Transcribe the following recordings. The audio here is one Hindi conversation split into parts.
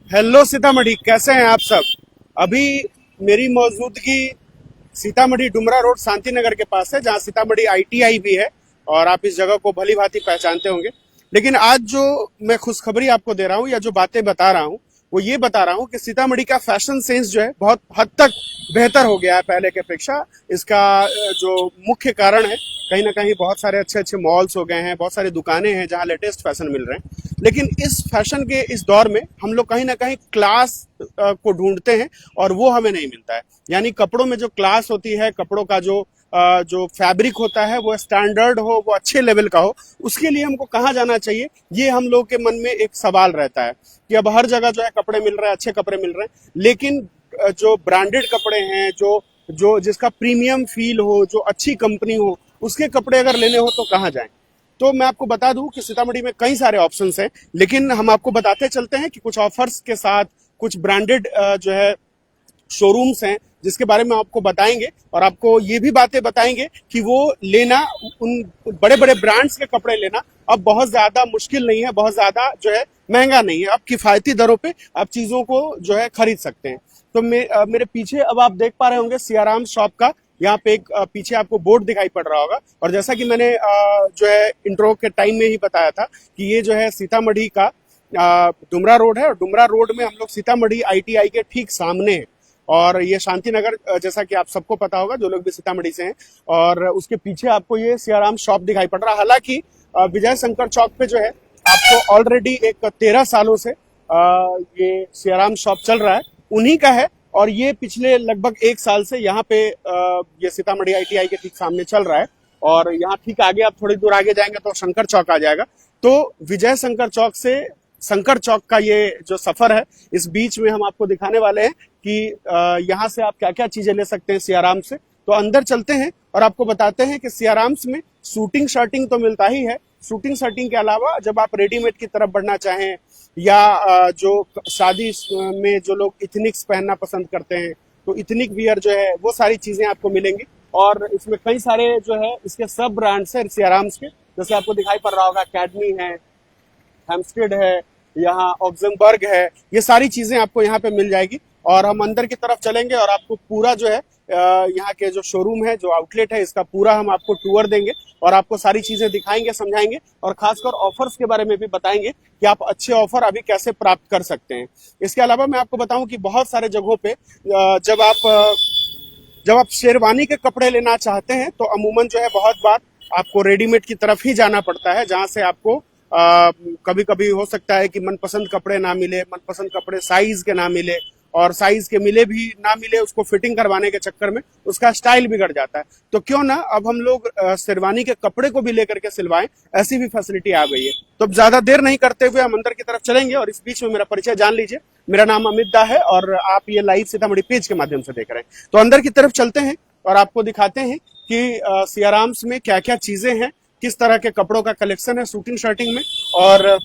हेलो सीतामढ़ी, कैसे हैं आप सब। अभी मेरी मौजूदगी सीतामढ़ी डुमरा रोड शांति नगर के पास है, जहां सीतामढ़ी आईटीआई भी है। और आप इस जगह को भली भांति पहचानते होंगे। लेकिन आज जो मैं खुशखबरी आपको दे रहा हूं या जो बातें बता रहा हूं, वो ये बता रहा हूं कि सीतामढ़ी का फैशन सेंस जो है बहुत हद तक बेहतर हो गया है पहले की अपेक्षा। इसका जो मुख्य कारण है, कहीं ना कहीं बहुत सारे अच्छे अच्छे मॉल्स हो गए हैं, बहुत सारी दुकानें हैं जहां लेटेस्ट फैशन मिल रहे हैं। लेकिन इस फैशन के इस दौर में हम लोग कहीं ना कहीं क्लास को ढूंढते हैं, और वो हमें नहीं मिलता है। यानी कपड़ों में जो क्लास होती है, कपड़ों का जो फैब्रिक होता है वो स्टैंडर्ड हो, वो अच्छे लेवल का हो, उसके लिए हमको कहाँ जाना चाहिए, ये हम लोग के मन में एक सवाल रहता है। कि अब हर जगह जो है कपड़े मिल रहे हैं, अच्छे कपड़े मिल रहे हैं, लेकिन जो ब्रांडेड कपड़े हैं, जो जो जिसका प्रीमियम फील हो, जो अच्छी कंपनी हो, उसके कपड़े अगर लेने हो तो कहाँ जाएं। तो मैं आपको बता दूं कि सीतामढ़ी में कई सारे ऑप्शंस हैं, लेकिन हम आपको बताते चलते हैं कि कुछ ऑफर्स के साथ कुछ ब्रांडेड जो है शोरूम्स हैं, जिसके बारे में आपको बताएंगे। और आपको ये भी बातें बताएंगे कि वो लेना, उन बड़े बड़े ब्रांड्स के कपड़े लेना अब बहुत ज्यादा मुश्किल नहीं है, बहुत ज्यादा जो है महंगा नहीं है। अब किफायती दरों पे आप चीजों को जो है खरीद सकते हैं। तो मेरे पीछे अब आप देख पा रहे होंगे सियाराम शॉप का, यहाँ पे एक पीछे आपको बोर्ड दिखाई पड़ रहा होगा। और जैसा कि मैंने जो है इंट्रो के टाइम में ही बताया था कि ये जो है सीतामढ़ी का डुमरा रोड है, और डुमरा रोड में हम लोग सीतामढ़ी आईटीआई के ठीक सामने हैं। और ये शांति नगर, जैसा कि आप सबको पता होगा जो लोग भी सीतामढ़ी से हैं। और उसके पीछे आपको ये सियाराम शॉप दिखाई पड़ रहा है। हालांकि विजय शंकर चौक पे जो है आपको ऑलरेडी एक 13 सालों से ये सियाराम शॉप चल रहा है, उन्हीं का है। और ये पिछले लगभग 1 साल से यहाँ पे ये सीतामढ़ी आईटीआई के ठीक सामने चल रहा है। और यहाँ ठीक आगे, आप थोड़ी दूर आगे जाएंगे तो शंकर चौक आ जाएगा। तो विजय शंकर चौक से शंकर चौक का ये जो सफर है, इस बीच में हम आपको दिखाने वाले हैं कि यहाँ से आप क्या क्या चीजें ले सकते हैं सियाराम से। तो अंदर चलते हैं और आपको बताते हैं कि सियाराम्स में शूटिंग शर्टिंग तो मिलता ही है। शूटिंग शर्टिंग के अलावा जब आप रेडीमेड की तरफ बढ़ना चाहें, या जो शादी में जो लोग इथनिक्स पहनना पसंद करते हैं, तो इथनिक वियर जो है वो सारी चीजें आपको मिलेंगी। और इसमें कई सारे जो है इसके सब ब्रांड्स हैं सियाराम्स के, जैसे आपको दिखाई पड़ रहा होगा अकेडमी है, हेम्स्टेड है, यहाँ ऑक्समबर्ग है। ये सारी चीजें आपको यहाँ पे मिल जाएगी। और हम अंदर की तरफ चलेंगे और आपको पूरा जो है यहाँ के जो शोरूम है, जो आउटलेट है, इसका पूरा हम आपको टूर देंगे। और आपको सारी चीजें दिखाएंगे, समझाएंगे, और खासकर ऑफर्स के बारे में भी बताएंगे कि आप अच्छे ऑफर अभी कैसे प्राप्त कर सकते हैं। इसके अलावा मैं आपको बताऊं कि बहुत सारे जगहों पे जब आप शेरवानी के कपड़े लेना चाहते हैं, तो अमूमन जो है बहुत बार आपको रेडीमेड की तरफ ही जाना पड़ता है, जहां से आपको कभी कभी हो सकता है कि मनपसंद कपड़े ना मिले, मनपसंद कपड़े साइज के ना मिले, और साइज के मिले भी ना मिले, उसको फिटिंग करवाने के चक्कर में उसका स्टाइल बिगड़ जाता है। तो क्यों ना अब हम लोग शेरवानी के कपड़े को भी लेकर के सिलवाएं, ऐसी भी फैसिलिटी आ गई है। तो अब ज्यादा देर नहीं करते हुए हम अंदर की तरफ चलेंगे, और इस बीच में मेरा परिचय जान लीजिए। मेरा नाम अमित दा है, और आप ये लाइव सीतामढ़ी पेज के माध्यम से देख रहे हैं। तो अंदर की तरफ चलते हैं और आपको दिखाते हैं कि सियाराम्स में क्या क्या चीजें हैं, किस तरह के कपड़ों का कलेक्शन है शूटिंग शर्टिंग में। और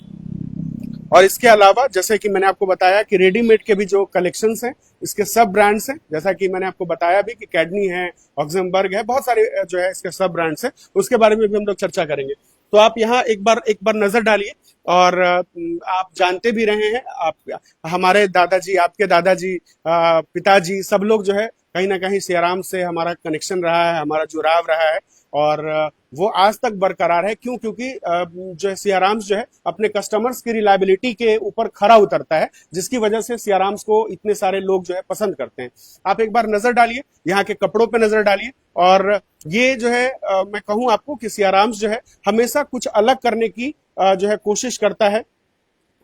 इसके अलावा जैसे कि मैंने आपको बताया कि रेडीमेड के भी जो कलेक्शंस हैं, इसके सब ब्रांड्स हैं। जैसा कि मैंने आपको बताया भी कि कैडनी है, ऑक्समबर्ग है, बहुत सारे जो है इसके सब ब्रांड्स हैं, उसके बारे में भी हम लोग चर्चा करेंगे। तो आप यहाँ एक बार नजर डालिए। और आप जानते भी रहे हैं, आप हमारे दादाजी, आपके दादाजी, पिताजी, सब लोग जो है कहीं ना कहीं सियाराम से हमारा कनेक्शन रहा है, हमारा जुड़ाव रहा है। और वो आज तक बरकरार है। क्यों? क्योंकि जो है सियाराम्स जो है अपने कस्टमर्स की रिलायबिलिटी के ऊपर खरा उतरता है, जिसकी वजह से सियाराम्स को इतने सारे लोग जो है पसंद करते हैं। आप एक बार नजर डालिए, यहाँ के कपड़ों पे नजर डालिए। और ये जो है मैं कहूँ आपको कि सियाराम्स जो है हमेशा कुछ अलग करने की जो है कोशिश करता है।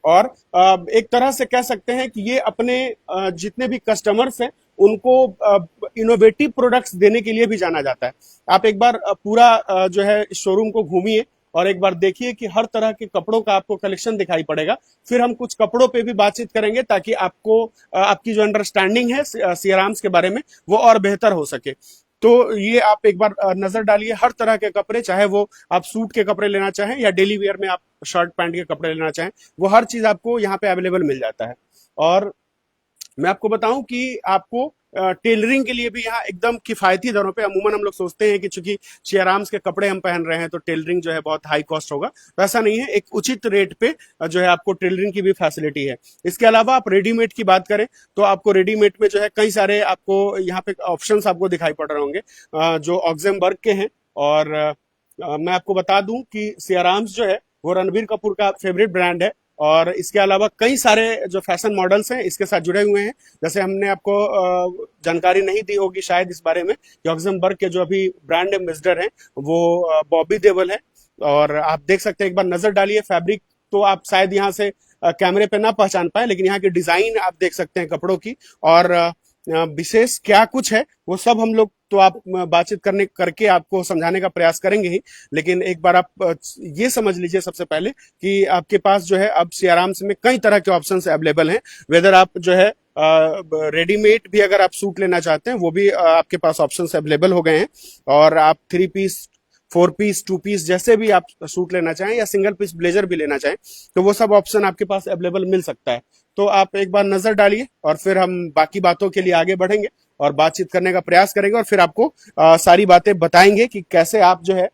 और एक तरह से कह सकते हैं कि ये अपने जितने भी कस्टमर्स हैं उनको इनोवेटिव प्रोडक्ट्स देने के लिए भी जाना जाता है। आप एक बार पूरा जो है शोरूम को घूमिए और एक बार देखिए कि हर तरह के कपड़ों का आपको कलेक्शन दिखाई पड़ेगा। फिर हम कुछ कपड़ों पे भी बातचीत करेंगे, ताकि आपको आपकी जो अंडरस्टैंडिंग है सियाराम्स के बारे में वो और बेहतर हो सके। तो ये आप एक बार नजर डालिए, हर तरह के कपड़े, चाहे वो आप सूट के कपड़े लेना चाहें या डेली वेयर में आप शर्ट पैंट के कपड़े लेना चाहें, वो हर चीज आपको यहाँ पे अवेलेबल मिल जाता है। और मैं आपको बताऊं कि आपको टेलरिंग के लिए भी यहाँ एकदम किफायती दरों पे, अमूमन हम लोग सोचते हैं कि चूंकि सियाराम्स के कपड़े हम पहन रहे हैं तो टेलरिंग जो है बहुत हाई कॉस्ट होगा, तो ऐसा नहीं है। एक उचित रेट पे जो है आपको टेलरिंग की भी फैसिलिटी है। इसके अलावा आप रेडीमेड की बात करें तो आपको रेडीमेड में जो है कई सारे आपको यहाँ पे ऑप्शंस आपको दिखाई पड़ रहे होंगे जो ऑक्जेमबर्ग के हैं। और मैं आपको बता दूं कि सियाराम्स जो है वो रणबीर कपूर का फेवरेट ब्रांड है। और इसके अलावा कई सारे जो फैशन मॉडल्स हैं इसके साथ जुड़े हुए हैं। जैसे हमने आपको जानकारी नहीं दी होगी शायद इस बारे में कि ऑक्सेमबर्ग के जो अभी ब्रांड एम्बेसडर हैं वो बॉबी देओल है। और आप देख सकते हैं, एक बार नजर डालिए फैब्रिक, तो आप शायद यहाँ से कैमरे पे ना पहचान पाए, लेकिन यहाँ की डिजाइन आप देख सकते हैं कपड़ों की। और विशेष क्या कुछ है वो सब हम लोग तो आप बातचीत करने करके आपको समझाने का प्रयास करेंगे ही। लेकिन एक बार आप ये समझ लीजिए सबसे पहले कि आपके पास जो है अब सियाराम्स में कई तरह के ऑप्शंस अवेलेबल हैं। वेदर आप जो है रेडीमेड भी अगर आप सूट लेना चाहते हैं वो भी आपके पास ऑप्शंस अवेलेबल हो गए हैं। और आप 3 पीस, 4 पीस, 2 पीस जैसे भी आप सूट लेना चाहें या सिंगल पीस ब्लेजर भी लेना चाहें तो वो सब ऑप्शन आपके पास अवेलेबल मिल सकता है। तो आप एक बार नजर डालिए और फिर हम बाकी बातों के लिए आगे बढ़ेंगे और बातचीत करने का प्रयास करेंगे और फिर आपको सारी बातें बताएंगे कि कैसे आप जो है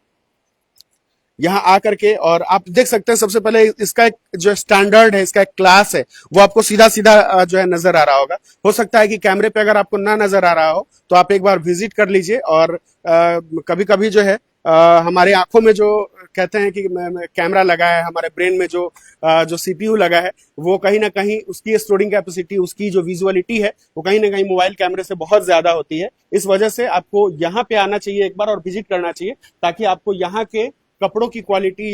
यहाँ आकर के। और आप देख सकते हैं सबसे पहले इसका एक जो स्टैंडर्ड है, इसका एक क्लास है, वो आपको सीधा सीधा जो है नजर आ रहा होगा। हो सकता है कि कैमरे पे अगर आपको ना नजर आ रहा हो तो आप एक बार विजिट कर लीजिए। और कभी कभी जो है हमारे आंखों में जो कहते हैं कि कैमरा लगा है, हमारे ब्रेन में जो सीपीयू लगा है, वो कहीं ना कहीं उसकी स्टोरिंग कैपेसिटी, उसकी जो विजुअलिटी है वो कहीं ना कहीं मोबाइल कैमरे से बहुत ज्यादा होती है। इस वजह से आपको यहाँ पे आना चाहिए एक बार और विजिट करना चाहिए, ताकि आपको यहाँ के कपड़ों की क्वालिटी,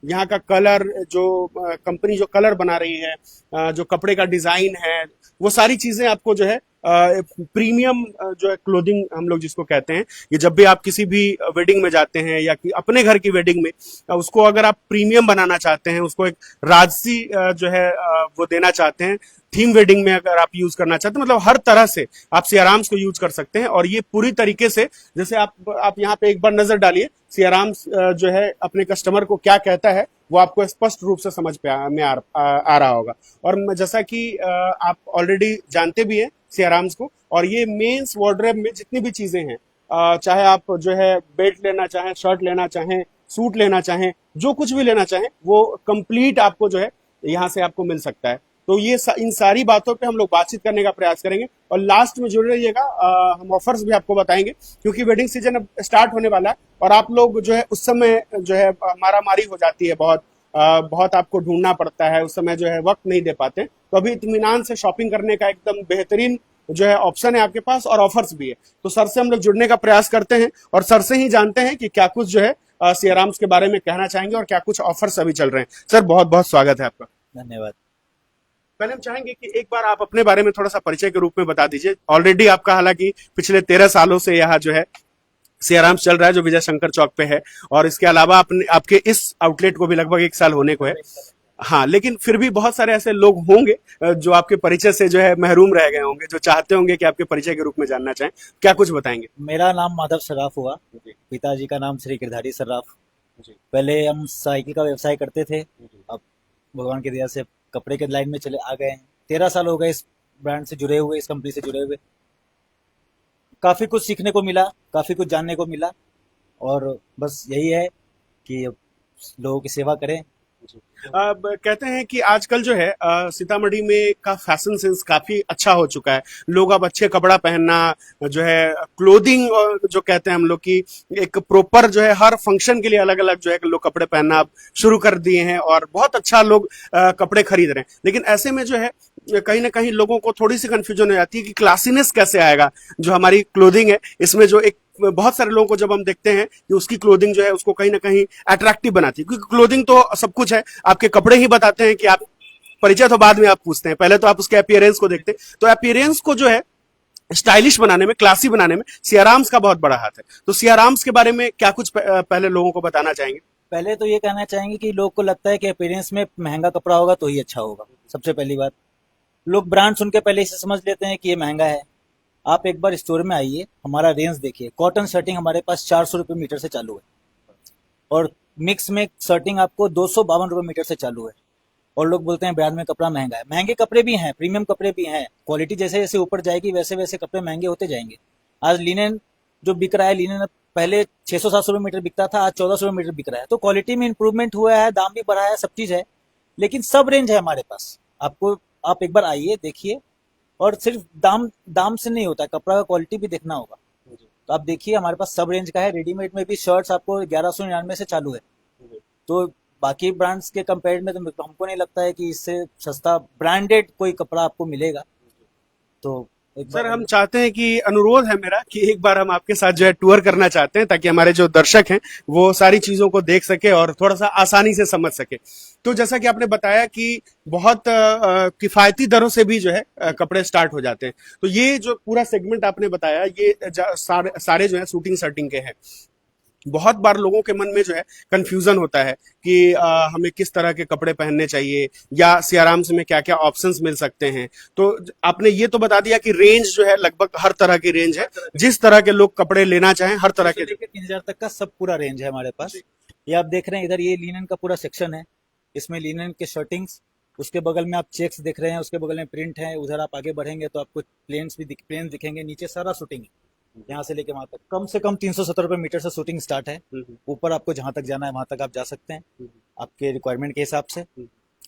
यहाँ का कलर, जो कंपनी जो कलर बना रही है, जो कपड़े का डिजाइन है, वो सारी चीजें आपको जो है प्रीमियम जो है क्लोथिंग हम लोग जिसको कहते हैं, ये जब भी आप किसी भी वेडिंग में जाते हैं या कि अपने घर की वेडिंग में उसको अगर आप प्रीमियम बनाना चाहते हैं, उसको एक राजसी जो है वो देना चाहते हैं, थीम वेडिंग में अगर आप यूज करना चाहते हैं, मतलब हर तरह से आप सियाराम्स को यूज कर सकते हैं। और ये पूरी तरीके से, जैसे आप यहाँ पे एक बार नजर डालिए, सियाराम्स जो है अपने कस्टमर को क्या कहता है वो आपको स्पष्ट रूप से समझ में आ रहा होगा। और जैसा कि आप ऑलरेडी जानते भी हैं सियाराम्स को, और ये मेंस वार्डरोब में जितनी भी चीजें हैं, चाहे आप जो है बेल्ट लेना चाहें, शर्ट लेना चाहें, सूट लेना चाहें, जो कुछ भी लेना चाहें वो कंप्लीट आपको जो है यहाँ से आपको मिल सकता है। तो ये इन सारी बातों पे हम लोग बातचीत करने का प्रयास करेंगे और लास्ट में जुड़े रहिएगा। हम ऑफर्स भी आपको बताएंगे क्योंकि वेडिंग सीजन अब स्टार्ट होने वाला है और आप लोग जो है उस समय जो है मारामारी हो जाती है, बहुत आपको ढूंढना पड़ता है, उस समय जो है वक्त नहीं दे पाते। तो अभी इत्मीनान से शॉपिंग करने का एकदम बेहतरीन जो है ऑप्शन है आपके पास और ऑफर्स भी है। तो सर से हम लोग जुड़ने का प्रयास करते हैं और सर से ही जानते हैं कि क्या कुछ जो है सियाराम्स के बारे में कहना चाहेंगे और क्या कुछ ऑफर्स अभी चल रहे हैं। सर बहुत बहुत स्वागत है आपका। धन्यवाद। पहले हम चाहेंगे कि एक बार आप अपने बारे में थोड़ा सा परिचय के रूप में बता दीजिए। ऑलरेडी आपका हालांकि पिछले 13 सालों से यहाँ जो है सियाराम्स चल रहा है जो विजय शंकर चौक पे है, और इसके अलावा अपने आपके इस आउटलेट को भी लगभग 1 साल होने को है। हाँ, लेकिन फिर भी बहुत सारे ऐसे लोग होंगे जो आपके परिचय से जो है महरूम रह गए होंगे, जो चाहते होंगे कि आपके परिचय के रूप में जानना चाहें। क्या कुछ बताएंगे? मेरा नाम माधव सर्राफ हुआ। पिताजी का नाम श्री गिरधारी सर्राफ। पहले हम साइकिल का व्यवसाय करते थे, अब भगवान की दया से कपड़े के लाइन में चले आ गए हैं। 13 साल हो गए इस ब्रांड से जुड़े हुए, इस कंपनी से जुड़े हुए। काफी कुछ सीखने को मिला, काफी कुछ जानने को मिला, और बस यही है कि लोगों की सेवा करें। अब कहते हैं कि आजकल जो है सीतामढ़ी में का फैशन सेंस काफी अच्छा हो चुका है। लोग अब अच्छे कपड़ा पहनना जो है, क्लोथिंग जो कहते हैं हम लोग की, एक प्रॉपर जो है हर फंक्शन के लिए अलग अलग जो है लोग कपड़े पहनना अब शुरू कर दिए हैं और बहुत अच्छा लोग कपड़े खरीद रहे हैं। लेकिन ऐसे में जो है कहीं ना कहीं लोगों को थोड़ी सी कंफ्यूजन हो जाती है कि क्लासीनेस कैसे आएगा। जो हमारी क्लोथिंग है इसमें जो एक, बहुत सारे लोगों को जब हम देखते हैं कि उसकी क्लोथिंग जो है उसको कहीं ना कहीं अट्रैक्टिव बनाती है, क्योंकि क्लोथिंग तो सब कुछ है, आपके कपड़े ही बताते हैं कि आप, परिचय तो बाद में आप पूछते हैं, पहले तो आप उसके अपीयरेंस को देखते हैं। तो अपीयरेंस को जो है स्टाइलिश बनाने में, क्लासी बनाने में सियाराम्स का बहुत बड़ा हाथ है। तो सियाराम्स के बारे में क्या कुछ पहले लोगों को बताना चाहेंगे? पहले तो ये कहना चाहेंगे कि लोग को लगता है कि अपीयरेंस में महंगा कपड़ा होगा तो ही अच्छा होगा। सबसे पहली बात, लोग ब्रांड सुन के पहले इसे समझ लेते हैं कि ये महंगा है। आप एक बार स्टोर में आइए, हमारा रेंज देखिए। कॉटन शर्टिंग हमारे पास 400 रुपये मीटर से चालू है, और मिक्स में शर्टिंग आपको 252 रुपये मीटर से चालू है। और लोग बोलते हैं ब्रांड में कपड़ा महंगा है। महंगे कपड़े भी हैं, प्रीमियम कपड़े भी हैं, क्वालिटी जैसे जैसे ऊपर जाएगी वैसे वैसे कपड़े महंगे होते जाएंगे। आज लिनन जो बिक रहा है, लिनन पहले 600-700 रुपये मीटर बिकता था, आज 1400 रुपये मीटर बिक रहा है। तो क्वालिटी में इंप्रूवमेंट हुआ है, दाम भी बढ़ा है, सब चीज है, लेकिन सब रेंज है हमारे पास। आपको आप एक बार आइए, देखिए, और सिर्फ दाम दाम से नहीं होता है, कपड़ा का क्वालिटी भी देखना होगा। तो आप देखिए हमारे पास सब रेंज का है। रेडीमेड में भी शर्ट्स आपको 1199 से चालू है। तो बाकी ब्रांड्स के कंपेयर में तो हमको नहीं लगता है कि इससे सस्ता ब्रांडेड कोई कपड़ा आपको मिलेगा। तो एक सर बार हम चाहते हैं कि अनुरोध है मेरा कि एक बार हम आपके साथ जो है टूर करना चाहते हैं, ताकि हमारे जो दर्शक हैं वो सारी चीजों को देख सके और थोड़ा सा आसानी से समझ सके। तो जैसा कि आपने बताया कि बहुत किफायती दरों से भी जो है कपड़े स्टार्ट हो जाते हैं। तो ये जो पूरा सेगमेंट आपने बताया, ये सारे जो है शूटिंग शर्टिंग के हैं। बहुत बार लोगों के मन में जो है कंफ्यूजन होता है कि हमें किस तरह के कपड़े पहनने चाहिए, या सियाराम से में क्या क्या ऑप्शंस मिल सकते हैं। तो आपने ये तो बता दिया कि रेंज जो है लगभग हर तरह की रेंज है, जिस तरह के लोग कपड़े लेना चाहें हर तरह के। 3000 तक का सब पूरा रेंज है हमारे पास। ये आप देख रहे हैं, इधर ये लिनन का पूरा सेक्शन है, इसमें लिनन के शर्टिंग्स, उसके बगल में आप चेक्स देख रहे हैं, उसके बगल में प्रिंट है, उधर आप आगे बढ़ेंगे तो आपको प्लेन्स भी प्लेन दिखेंगे, नीचे सारा शूटिंग है। यहाँ से लेके वहां तक कम से कम 370 रुपये मीटर से शूटिंग स्टार्ट है। ऊपर आपको जहां तक जाना है वहां तक आप जा सकते हैं आपके रिक्वायरमेंट के हिसाब से।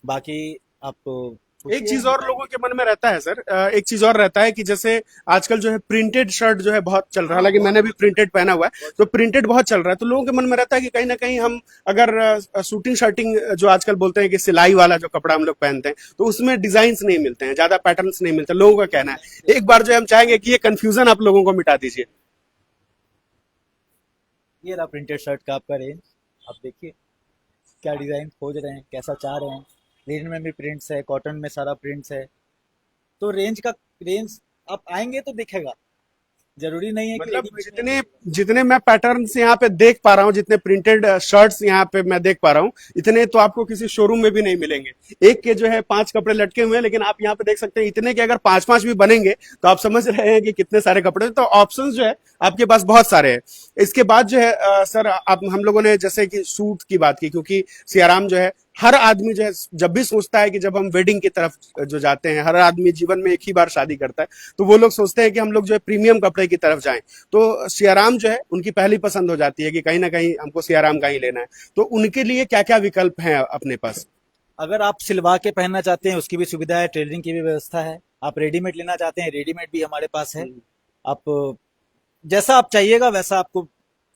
बाकी आप एक चीज और लोगों के मन में रहता है सर, एक चीज और रहता है कि जैसे आजकल जो है प्रिंटेड शर्ट जो है बहुत चल रहा है, हालांकि मैंने भी प्रिंटेड पहना हुआ है, तो प्रिंटेड बहुत चल रहा है। तो लोगों के मन में रहता है कि कहीं ना कहीं हम अगर शूटिंग शर्टिंग जो आजकल बोलते हैं कि सिलाई वाला जो कपड़ा हम लोग पहनते हैं, तो उसमें डिजाइन्स नहीं मिलते हैं, ज्यादा पैटर्न्स नहीं मिलते। लोगों का कहना है, एक बार जो हम चाहेंगे कि ये कंफ्यूजन आप लोगों को मिटा दीजिए। ये रहा प्रिंटेड शर्ट का आपका रेंज। आप देखिए क्या डिजाइन खोज रहे हैं, कैसा चाह रहे हैं। लिनन में भी प्रिंट्स है, कॉटन में सारा प्रिंट्स है। तो रेंज आप आएंगे तो दिखेगा, जरूरी नहीं है कि मतलब रेडीमेड जितने जितने मैं पैटर्न्स यहाँ पे देख पा रहा हूँ, जितने प्रिंटेड शर्ट्स यहाँ पे मैं देख पा रहा हूँ, इतने तो आपको किसी शोरूम में भी नहीं मिलेंगे। एक के जो है 5 कपड़े लटके हुए हैं, लेकिन आप यहाँ पे देख सकते हैं इतने के अगर 5-5 भी बनेंगे तो आप समझ रहे हैं कि कितने सारे कपड़े। तो ऑप्शंस जो है आपके पास बहुत सारे हैं। इसके बाद जो है सर, आप हम लोगों ने जैसे कि सूट की बात की, क्योंकि सियाराम जो है हर आदमी जो है जब भी सोचता है कि जब हम वेडिंग की तरफ जो जाते हैं, हर आदमी जीवन में एक ही बार शादी करता है, तो वो लोग सोचते हैं कि हम लोग जो है प्रीमियम कपड़े की तरफ जाएं। तो सियाराम जो है उनकी पहली पसंद हो जाती है कि कहीं ना कहीं हमको सियाराम का ही लेना है। तो उनके लिए क्या क्या विकल्प हैं अपने पास? अगर आप सिलवा के पहनना चाहते हैं उसकी भी सुविधा है, टेलरिंग की भी व्यवस्था है। आप रेडीमेड लेना चाहते हैं, रेडीमेड भी हमारे पास है। आप जैसा आप चाहिएगा वैसा आपको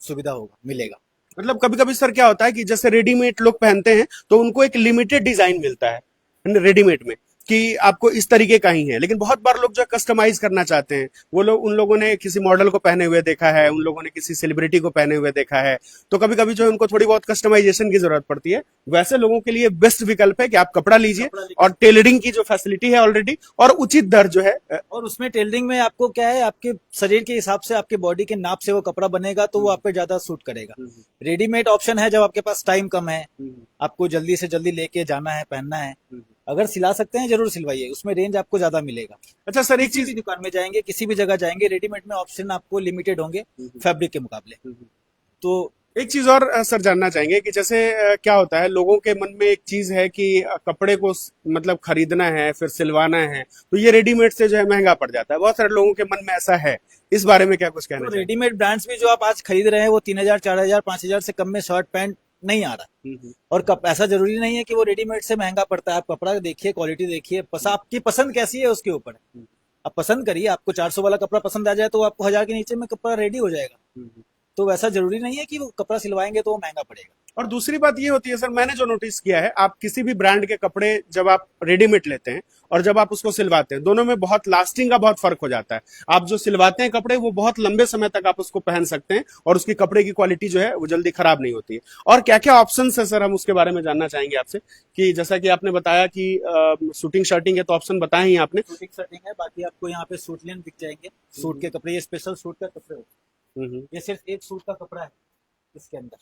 सुविधा होगा, मिलेगा। मतलब कभी कभी सर क्या होता है कि जैसे रेडीमेड लोग पहनते हैं तो उनको एक लिमिटेड डिजाइन मिलता है रेडीमेड में, कि आपको इस तरीके का ही है, लेकिन बहुत बार लोग जो कस्टमाइज करना चाहते हैं, वो लोग उन लोगों ने किसी मॉडल को पहने हुए देखा है, उन लोगों ने किसी सेलिब्रिटी को पहने हुए देखा है, तो कभी कभी जो है उनको थोड़ी बहुत कस्टमाइजेशन की जरूरत पड़ती है। वैसे लोगों के लिए बेस्ट विकल्प है कि आप कपड़ा लीजिए और टेलरिंग की जो फैसिलिटी है ऑलरेडी, और उचित दर जो है और उसमें टेलरिंग में आपको क्या है, आपके शरीर के हिसाब से, आपके बॉडी के नाप से वो कपड़ा बनेगा, तो वो आप पे ज्यादा सूट करेगा। रेडीमेड ऑप्शन है जब आपके पास टाइम कम है, आपको जल्दी से जल्दी लेके जाना है, पहनना है। अगर सिला सकते हैं जरूर सिलवाइए, उसमें रेंज आपको ज्यादा मिलेगा। अच्छा सर, एक किसी चीज भी दुकान में जाएंगे, किसी भी जगह जाएंगे, रेडीमेड में ऑप्शन आपको लिमिटेड होंगे फैब्रिक के मुकाबले। तो एक चीज और सर जानना चाहेंगे कि जैसे क्या होता है, लोगों के मन में एक चीज है कि कपड़े को मतलब खरीदना है फिर सिलवाना है, तो ये रेडीमेड से जो है महंगा पड़ जाता है। बहुत सारे लोगों के मन में ऐसा है, इस बारे में क्या कुछ कहना चाहिए? रेडीमेड ब्रांड्स भी जो आप आज खरीद रहे हैं वो 3000, 4000, 5000 से कम में शर्ट पैंट नहीं आ रहा। और ऐसा जरूरी नहीं है कि वो रेडीमेड से महंगा पड़ता है। आप कपड़ा देखिए, क्वालिटी देखिए, आपकी पसंद कैसी है उसके ऊपर है। आप पसंद करिए, आपको 400 वाला कपड़ा पसंद आ जाए तो आपको 1000 के नीचे में कपड़ा रेडी हो जाएगा। तो वैसा जरूरी नहीं है कि वो कपड़ा सिलवाएंगे तो वो महंगा पड़ेगा। और दूसरी बात ये होती है सर, मैंने जो नोटिस किया है, आप किसी भी ब्रांड के कपड़े जब आप रेडीमेड लेते हैं और जब आप उसको सिलवाते हैं, दोनों में बहुत लास्टिंग का बहुत फर्क हो जाता है। आप जो सिलवाते हैं कपड़े, वो बहुत लंबे समय तक आप उसको पहन सकते हैं और उसकी कपड़े की क्वालिटी जो है वो जल्दी खराब नहीं होती है। और क्या क्या ऑप्शन है सर, हम उसके बारे में जानना चाहेंगे आपसे। कि जैसा कि आपने बताया कि शूटिंग शर्टिंग है, तो ऑप्शन बताए ही आपने। शूटिंग शर्टिंग है, बाकी आपको यहाँ पे सूट लेन दिख जाएंगे। सूट के कपड़े, ये स्पेशल सूट का कपड़े होते हैं। ये सिर्फ एक सूट का कपड़ा है इसके अंदर।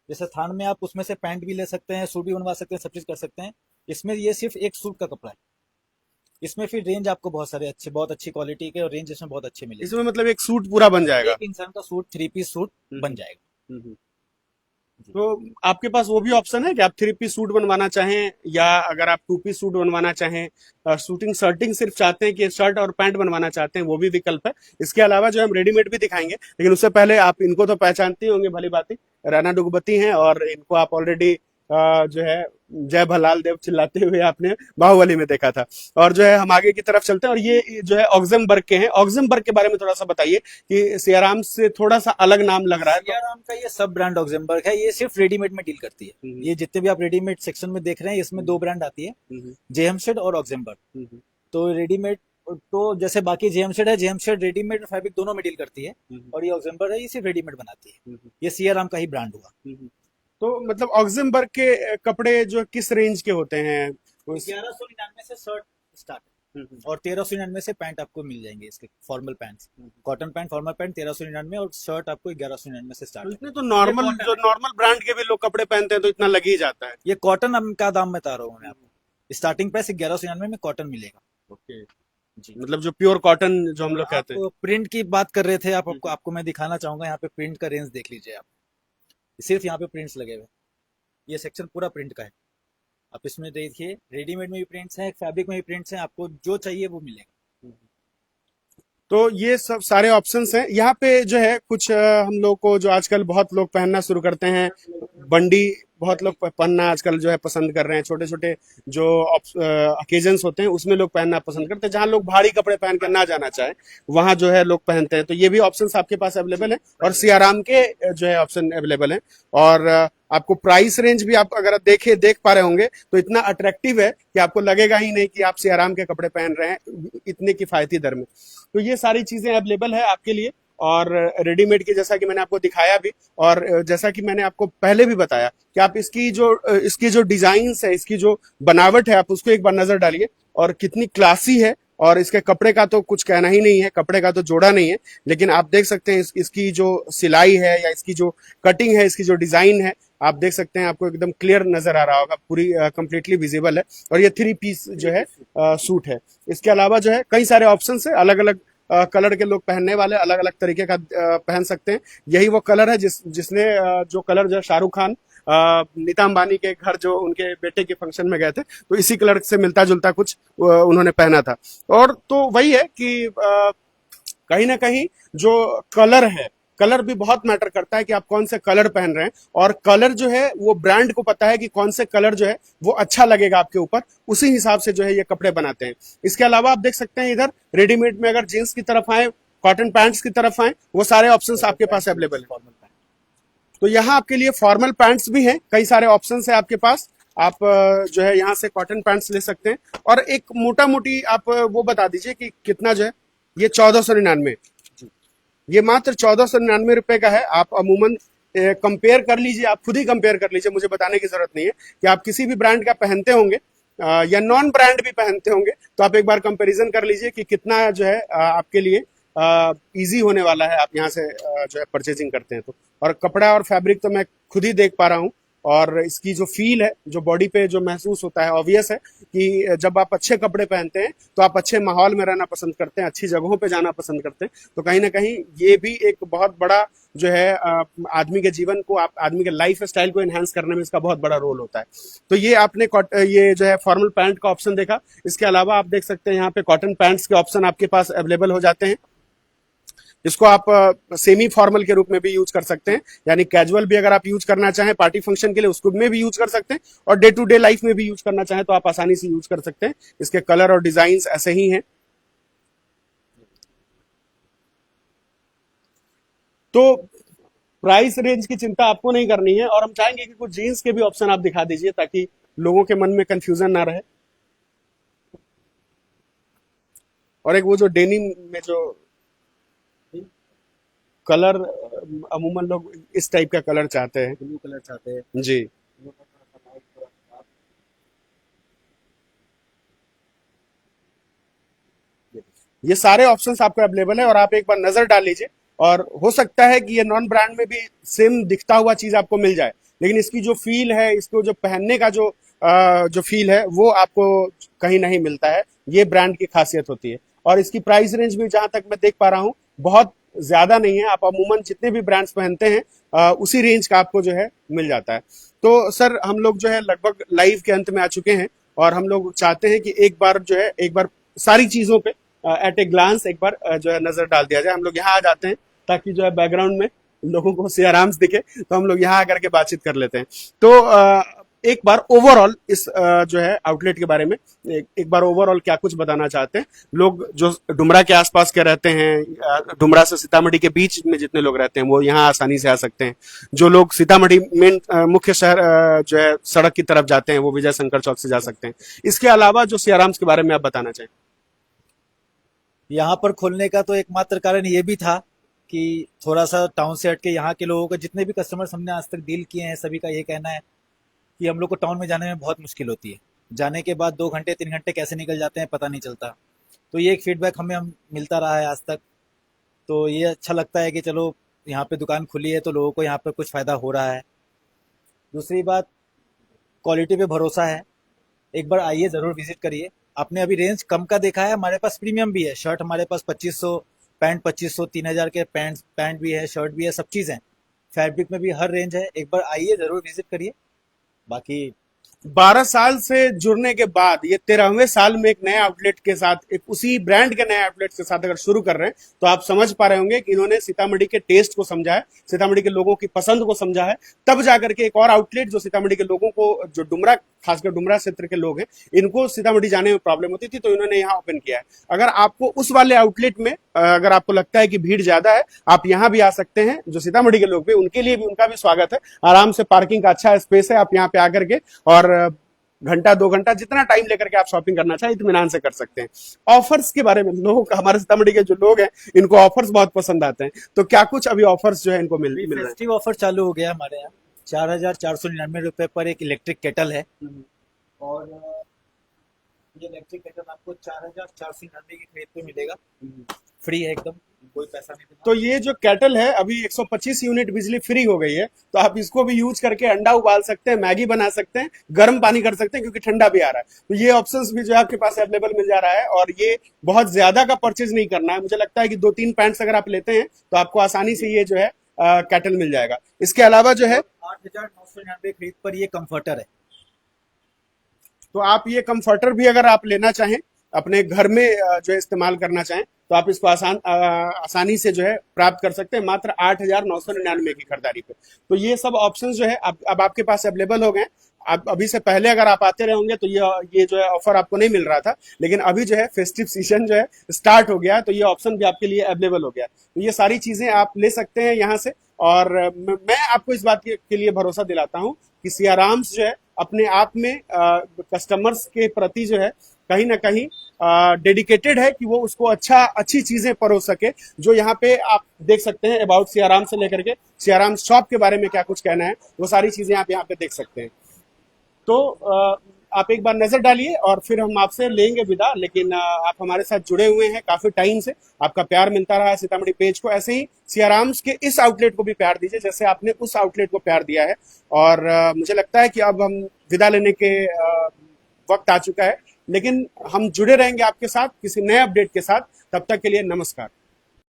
जैसे थान में आप उसमें से पैंट भी ले सकते हैं, सूट भी बनवा सकते हैं, सब चीज कर सकते हैं। इसमें ये सिर्फ एक सूट का कपड़ा है। इसमें फिर रेंज आपको बहुत अच्छी क्वालिटी के और रेंज इसमें बहुत अच्छे मिलेंगे। इसमें मतलब एक सूट पूरा बन जाएगा, एक इंसान का सूट, 3 पीस सूट बन जाएगा। तो आपके पास वो भी ऑप्शन है कि आप 3 पीस सूट बनवाना चाहें, या अगर आप 2 पीस सूट बनवाना चाहें, शूटिंग शर्टिंग सिर्फ चाहते हैं कि शर्ट और पैंट बनवाना चाहते हैं, वो भी विकल्प है। इसके अलावा जो हम रेडीमेड भी दिखाएंगे, लेकिन उससे पहले आप इनको तो पहचानते ही होंगे भली भांति। राणा दुगबती हैं और इनको आप ऑलरेडी जो है जय भलाल देव चिल्लाते हुए आपने बाहुबली में देखा था। और जो है हम आगे की तरफ चलते हैं, और ये जो है ऑक्समबर्ग के हैं। ऑक्समबर्ग के बारे में थोड़ा सा बताइए कि सियाराम से थोड़ा सा अलग नाम लग रहा है। सियाराम का ये सब ब्रांड ऑक्सेम्बर्ग है, ये सिर्फ रेडीमेड में डील करती है। ये जितने भी आप रेडीमेड सेक्शन में देख रहे हैं, इसमें दो ब्रांड आती है, जेएमशेड और ऑक्सेम्बर्ग। तो रेडीमेड तो जैसे बाकी जेएमशेड है, जेएमशेड रेडीमेड और फैब्रिक दोनों में डील करती है, और ये ऑक्सेम्बर्ग है, ये सिर्फ रेडीमेड बनाती है। ये सियाराम का ही ब्रांड हुआ। तो मतलब ऑक्समबर्ग के कपड़े जो किस रेंज के होते हैं? 1199 से शर्ट स्टार्ट है, और 1399 से पैंट आपको मिल जाएंगे, इसके formal pants, cotton pant, formal pant 1399, और शर्ट आपको 1199 से स्टार्ट है। इतने तो नॉर्मल, जो नॉर्मल ब्रांड के भी लोग कपड़े पहनते हैं तो इतना लग ही जाता है। ये कॉटन का दाम बता रहा हूँ मैं आपको, स्टार्टिंग प्राइस 1199 में कॉटन मिलेगा। ओके जी, मतलब जो प्योर कॉटन जो हम लोग कहते हैं। प्रिंट की बात कर रहे थे आप, आपको मैं दिखाना चाहूंगा, यहाँ पे प्रिंट का रेंज देख लीजिए आप। सिर्फ यहाँ पे प्रिंट्स लगे हुए, ये सेक्शन पूरा प्रिंट का है। आप इसमें देखिए, रेडीमेड में भी प्रिंट्स हैं, फैब्रिक में भी प्रिंट्स हैं, आपको जो चाहिए वो मिलेगा। तो ये सब सारे ऑप्शंस हैं यहाँ पे। जो है कुछ हम लोग को जो आजकल बहुत लोग पहनना शुरू करते हैं, बंडी बहुत लोग पहनना आजकल जो है पसंद कर रहे हैं। छोटे छोटे जो ओकेजन्स होते हैं उसमें लोग पहनना पसंद करते हैं, जहां लोग भारी कपड़े पहन कर ना जाना चाहे वहां जो है लोग पहनते हैं। तो ये भी ऑप्शंस आपके पास अवेलेबल है, और सियाराम के जो है ऑप्शन अवेलेबल है। और आपको प्राइस रेंज भी आप अगर देख पा रहे होंगे तो इतना अट्रैक्टिव है कि आपको लगेगा ही नहीं कि आप सियाराम के कपड़े पहन रहे हैं, इतने किफायती दर में। तो ये सारी चीजें अवेलेबल है आपके लिए। और रेडीमेड की जैसा कि मैंने आपको दिखाया भी, और जैसा कि मैंने आपको पहले भी बताया कि आप इसकी जो डिजाइन्स है, इसकी जो बनावट है, आप उसको एक बार नजर डालिए, और कितनी क्लासी है। और इसके कपड़े का तो कुछ कहना ही नहीं है, कपड़े का तो जोड़ा नहीं है। लेकिन आप देख सकते हैं इसकी जो सिलाई है, या इसकी जो कटिंग है, इसकी जो डिजाइन है, आप देख सकते हैं, आपको एकदम क्लियर नजर आ रहा होगा, पूरी कंप्लीटली विजिबल है। और ये 3 पीस जो है सूट है। इसके अलावा जो है कई सारे ऑप्शन है, अलग अलग कलर के लोग पहनने वाले अलग अलग तरीके का पहन सकते हैं। यही वो कलर है जिसने जो कलर जो शाहरुख खान नीता अंबानी के घर जो उनके बेटे के फंक्शन में गए थे, तो इसी कलर से मिलता जुलता कुछ उन्होंने पहना था। और तो वही है कि कहीं ना कहीं जो कलर है, कलर भी बहुत मैटर करता है कि आप कौन से कलर पहन रहे हैं। और कलर जो है वो ब्रांड को पता है कि कौन से कलर जो है वो अच्छा लगेगा आपके ऊपर, उसी हिसाब से जो है ये कपड़े बनाते हैं। इसके अलावा आप देख सकते हैं इधर रेडीमेड में अगर जीन्स की तरफ आए, कॉटन पैंट्स की तरफ आए, वो सारे ऑप्शंस आपके पास अवेलेबल है। तो यहाँ आपके लिए फॉर्मल पैंट्स भी हैं, कई सारे ऑप्शंस है आपके पास। आप जो है यहाँ से कॉटन पैंट्स ले सकते हैं। और एक मोटा मोटी आप वो बता दीजिए कि कितना जो है, ये 1499, ये मात्र 1499 रुपए का है। आप अमूमन कंपेयर कर लीजिए, आप खुद ही कंपेयर कर लीजिए, मुझे बताने की जरूरत नहीं है कि आप किसी भी ब्रांड का पहनते होंगे या नॉन ब्रांड भी पहनते होंगे, तो आप एक बार कंपैरिजन कर लीजिए कि कितना जो है आपके लिए इजी होने वाला है, आप यहाँ से जो है परचेजिंग करते हैं तो। और कपड़ा और फैब्रिक तो मैं खुद ही देख पा रहा हूँ, और इसकी जो फील है, जो बॉडी पे जो महसूस होता है, ऑब्वियस है कि जब आप अच्छे कपड़े पहनते हैं तो आप अच्छे माहौल में रहना पसंद करते हैं, अच्छी जगहों पे जाना पसंद करते हैं। तो कहीं ना कहीं ये भी एक बहुत बड़ा जो है आदमी के जीवन को, आदमी के लाइफ स्टाइल को एनहांस करने में इसका बहुत बड़ा रोल होता है। तो ये आपने ये जो है फॉर्मल पैंट का ऑप्शन देखा। इसके अलावा आप देख सकते हैं यहाँ पे कॉटन पैंट्स के ऑप्शन आपके पास अवेलेबल हो जाते हैं। इसको आप सेमी फॉर्मल के रूप में भी यूज कर सकते हैं, यानी कैजुअल भी अगर आप यूज करना चाहें पार्टी फंक्शन के लिए, उसको में भी यूज कर सकते हैं, और डे टू डे लाइफ में भी यूज करना चाहें तो आप आसानी से यूज कर सकते हैं। इसके कलर और डिजाइन ऐसे ही हैं। तो प्राइस रेंज की चिंता आपको नहीं करनी है, और हम चाहेंगे कि कुछ जीन्स के भी ऑप्शन आप दिखा दीजिए ताकि लोगों के मन में कंफ्यूजन ना रहे। और एक वो जो डेनिम में जो कलर, अमूमन लोग इस टाइप का कलर चाहते हैं, ब्लू कलर चाहते हैं जी। ये सारे ऑप्शंस आपको अवेलेबल है, और आप एक बार नजर डाल लीजिए। और हो सकता है कि ये नॉन ब्रांड में भी सेम दिखता हुआ चीज आपको मिल जाए, लेकिन इसकी जो फील है, इसको जो पहनने का जो फील है, वो आपको कहीं नहीं मिलता है। ये ब्रांड की खासियत होती है। और इसकी प्राइस रेंज भी जहां तक मैं देख पा रहा हूँ बहुत ज्यादा नहीं है। आप अमूमन जितने भी ब्रांड्स पहनते हैं उसी रेंज का आपको जो है मिल जाता है। तो सर हम लोग जो है लगभग लाइव के अंत में आ चुके हैं और हम लोग चाहते हैं कि एक बार सारी चीजों पे एट ए ग्लांस एक बार जो है नजर डाल दिया जाए। हम लोग यहाँ आ जाते हैं ताकि जो है बैकग्राउंड में लोगों को सियाराम्स दिखे, तो हम लोग यहाँ आकर के बातचीत कर लेते हैं। तो एक बार ओवरऑल इस जो है आउटलेट के बारे में एक बार ओवरऑल क्या कुछ बताना चाहते हैं। लोग जो डुमरा के आसपास के रहते हैं, डुमरा से सीतामढ़ी के बीच में जितने लोग रहते हैं वो यहाँ आसानी से आ सकते हैं। जो लोग सीतामढ़ी मेन मुख्य शहर जो है सड़क की तरफ जाते हैं वो विजय शंकर चौक से जा सकते हैं। इसके अलावा जो सियाराम्स के बारे में आप बताना चाहें। यहाँ पर खोलने का तो एकमात्र कारण ये भी था कि थोड़ा सा टाउन से हटके यहाँ के लोगों का, जितने भी कस्टमर्स हमने आज तक डील किए हैं, सभी का ये कहना है कि हम लोग को टाउन में जाने में बहुत मुश्किल होती है। जाने के बाद 2 घंटे 3 घंटे कैसे निकल जाते हैं पता नहीं चलता। तो ये एक फीडबैक हमें मिलता रहा है आज तक। तो ये अच्छा लगता है कि चलो यहाँ पे दुकान खुली है तो लोगों को यहाँ पे कुछ फ़ायदा हो रहा है। दूसरी बात, क्वालिटी पे भरोसा है। एक बार आइए, ज़रूर विजिट करिए। आपने अभी रेंज कम का देखा है, हमारे पास प्रीमियम भी है। शर्ट हमारे पास 2500, पैंट 2500, 3000 के पैंट भी है, शर्ट भी है, सब चीज़ है। फैब्रिक में भी हर रेंज है। एक बार आइए, ज़रूर विजिट करिए। बाकी 12 साल से जुड़ने के बाद ये 13वें साल में एक नए आउटलेट के साथ, एक उसी ब्रांड के नए आउटलेट के साथ अगर शुरू कर रहे हैं तो आप समझ पा रहे होंगे कि इन्होंने सीतामढ़ी के टेस्ट को समझा है, सीतामढ़ी के लोगों की पसंद को समझा है। तब जाकर के एक और आउटलेट जो सीतामढ़ी के लोगों को, जो डुमरा, खासकर डुमरा क्षेत्र के लोग हैं, इनको सीतामढ़ी जाने में प्रॉब्लम होती थी तो इन्होंने यहाँ ओपन किया है। अगर आपको उस वाले आउटलेट में अगर आपको लगता है कि भीड़ ज्यादा है, आप यहाँ भी आ सकते हैं। जो सीतामढ़ी के लोग भी, उनके लिए भी, उनका भी स्वागत है। आराम से पार्किंग का अच्छा स्पेस है, आप यहाँ पे आकर के और घंटा 2 घंटा जितना टाइम लेकर के आप शॉपिंग करना चाहे इत्मीनान से कर सकते हैं। ऑफर्स के बारे में, लोग हमारे सीतामढ़ी के जो लोग हैं इनको ऑफर्स बहुत पसंद आते हैं, तो क्या कुछ अभी ऑफर्स जो है इनको मिल रहे हैं? फेस्टिव ऑफर चालू हो गया हमारे यहाँ। 4499 रुपये पर एक इलेक्ट्रिक केटल है। और ये इलेक्ट्रिक केटल आपको 4499 की खरीद पे मिलेगा। फ्री है एकदम, कोई पैसा नहीं देना। तो ये जो केटल है अभी 125 यूनिट बिजली फ्री हो गई है, तो आप इसको भी यूज करके अंडा उबाल सकते हैं, मैगी बना सकते हैं, गर्म पानी कर सकते हैं, क्योंकि ठंडा भी आ रहा है। तो ये ऑप्शंस भी जो है आपके पास अवेलेबल मिल जा रहा है। और ये बहुत ज्यादा का परचेज नहीं करना है। मुझे लगता है कि 2-3 पैंट्स अगर आप लेते हैं तो आपको आसानी से ये जो है केटल मिल जाएगा। इसके अलावा जो है 8999 खरीद पर ये कंफर्टर है। तो आप ये कंफर्टर भी अगर आप लेना चाहें, अपने घर में जो है इस्तेमाल करना चाहें, तो आप इसको आसानी से जो है प्राप्त कर सकते हैं मात्र 8999 की खरीदारी पे। तो ये सब ऑप्शंस जो है अब आपके पास अवेलेबल हो गए। अब अभी से पहले अगर आप आते रहे होंगे तो ये जो है ऑफर आपको नहीं मिल रहा था, लेकिन अभी जो है फेस्टिव सीजन जो है स्टार्ट हो गया है, तो ये ऑप्शन भी आपके लिए अवेलेबल हो गया। तो ये सारी चीजें आप ले सकते हैं यहाँ से। और मैं आपको इस बात के लिए भरोसा दिलाता हूँ कि सियाराम्स जो है अपने आप में कस्टमर्स के प्रति जो है कहीं ना कहीं डेडिकेटेड है कि वो उसको अच्छी चीजें परोस सके। जो यहाँ पे आप देख सकते हैं अबाउट सियाराम से लेकर के सियाराम शॉप के बारे में क्या कुछ कहना है, वो सारी चीजें आप यहाँ पे देख सकते हैं। तो आप एक बार नजर डालिए और फिर हम आपसे लेंगे विदा। लेकिन आप हमारे साथ जुड़े हुए हैं काफी टाइम से, आपका प्यार मिलता रहा है सीतामढ़ी पेज को। ऐसे ही सियाराम्स के इस आउटलेट को भी प्यार दीजिए जैसे आपने उस आउटलेट को प्यार दिया है। और मुझे लगता है कि अब हम विदा लेने के वक्त आ चुका है, लेकिन हम जुड़े रहेंगे आपके साथ किसी नए अपडेट के साथ। तब तक के लिए नमस्कार।